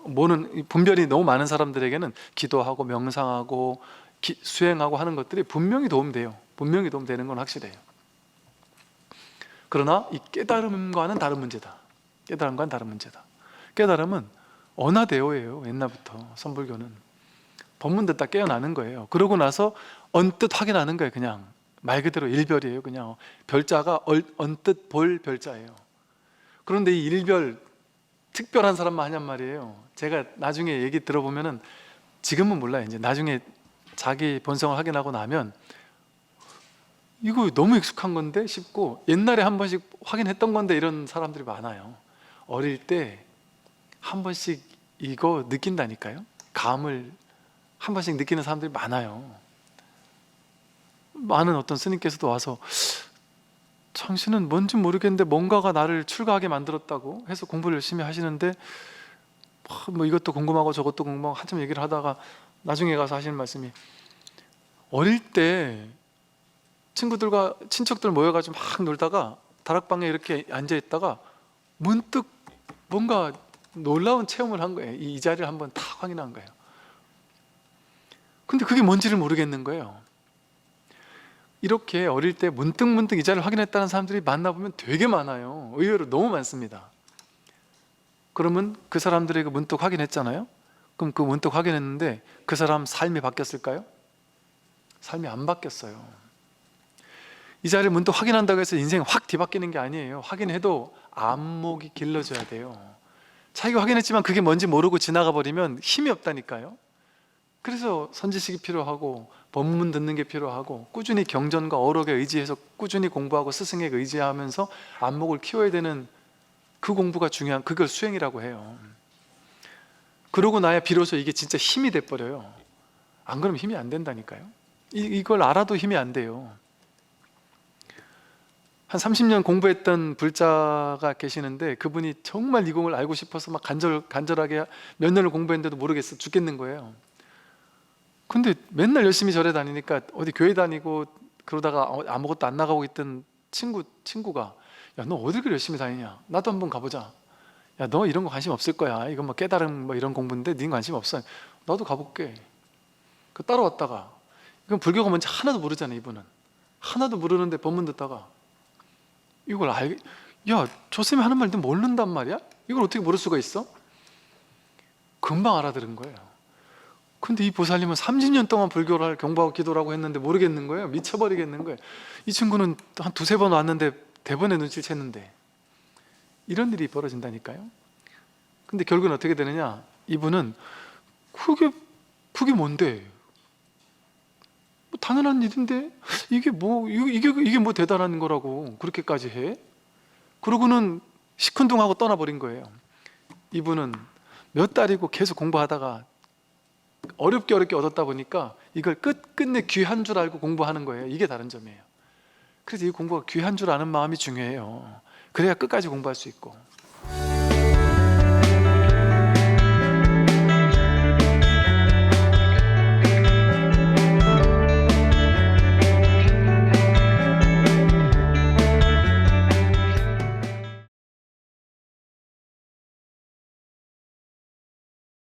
뭐는 분별이 너무 많은 사람들에게는 기도하고 명상하고 수행하고 하는 것들이 분명히 도움돼요. 분명히 도움되는 건 확실해요. 그러나 이 깨달음과는 다른 문제다. 깨달음과는 다른 문제다. 깨달음은 언하대오예요. 옛날부터 선불교는 법문 듣다 깨어나는 거예요. 그러고 나서 언뜻 확인하는 거예요. 그냥 말 그대로 일별이에요. 그냥 별자가 언뜻 볼 별자예요. 그런데 이 일별 특별한 사람만 하냔 말이에요. 제가 나중에 얘기 들어보면은, 지금은 몰라요. 이제 나중에 자기 본성을 확인하고 나면 이거 너무 익숙한 건데 싶고, 옛날에 한 번씩 확인했던 건데 이런 사람들이 많아요. 어릴 때 한 번씩 이거 느낀다니까요. 감을 한 번씩 느끼는 사람들이 많아요. 많은 어떤 스님께서도 와서 당신은 뭔지 모르겠는데 뭔가가 나를 출가하게 만들었다고 해서 공부를 열심히 하시는데, 뭐 이것도 궁금하고 저것도 궁금하고 한참 얘기를 하다가 나중에 가서 하시는 말씀이, 어릴 때 친구들과 친척들 모여가지고 막 놀다가 다락방에 이렇게 앉아있다가 문득 뭔가 놀라운 체험을 한 거예요. 이 자리를 한번 다 확인한 거예요. 근데 그게 뭔지를 모르겠는 거예요. 이렇게 어릴 때 문득문득 이자를 확인했다는 사람들이 만나보면 되게 많아요. 의외로 너무 많습니다. 그러면 그 사람들에게 문득 확인했잖아요. 그럼 그 문득 확인했는데 그 사람 삶이 바뀌었을까요? 삶이 안 바뀌었어요. 이자를 문득 확인한다고 해서 인생이 확 뒤바뀌는 게 아니에요. 확인해도 안목이 길러져야 돼요. 자기가 확인했지만 그게 뭔지 모르고 지나가 버리면 힘이 없다니까요. 그래서 선지식이 필요하고 법문 듣는 게 필요하고 꾸준히 경전과 어록에 의지해서 꾸준히 공부하고 스승에게 의지하면서 안목을 키워야 되는 그 공부가 중요한, 그걸 수행이라고 해요. 그러고 나야 비로소 이게 진짜 힘이 돼버려요. 안 그러면 힘이 안 된다니까요. 이걸 알아도 힘이 안 돼요. 한 30년 공부했던 불자가 계시는데 그분이 정말 이 공을 알고 싶어서 막 간절하게 몇 년을 공부했는데도 모르겠어 죽겠는 거예요. 근데 맨날 열심히 절에 다니니까 어디 교회 다니고 그러다가 아무것도 안 나가고 있던 친구가 야, 너 어딜 그렇게 열심히 다니냐? 나도 한번 가보자. 야, 너 이런 거 관심 없을 거야. 이건 뭐 깨달음 뭐 이런 공부인데 네 관심 없어. 나도 가볼게. 그 따라왔다가 이건 불교가 뭔지 하나도 모르잖아. 이분은 하나도 모르는데 법문 듣다가 이걸 야, 저 쌤이 하는 말도 모른단 말이야? 이걸 어떻게 모를 수가 있어? 금방 알아들은 거예요. 근데 이 보살님은 30년 동안 불교를 경부하고 기도라고 했는데 모르겠는 거예요. 미쳐버리겠는 거예요. 이 친구는 한 두세 번 왔는데 대번에 눈치를 챘는데 이런 일이 벌어진다니까요. 근데 결국은 어떻게 되느냐, 이분은 그게 뭔데? 뭐 당연한 일인데 이게 뭐 대단한 거라고 그렇게까지 해? 그러고는 시큰둥하고 떠나버린 거예요. 이분은 몇 달이고 계속 공부하다가 어렵게 얻었다 보니까 이걸 끝끝내 귀한 줄 알고 공부하는 거예요. 이게 다른 점이에요. 그래서 이 공부가 귀한 줄 아는 마음이 중요해요. 그래야 끝까지 공부할 수 있고.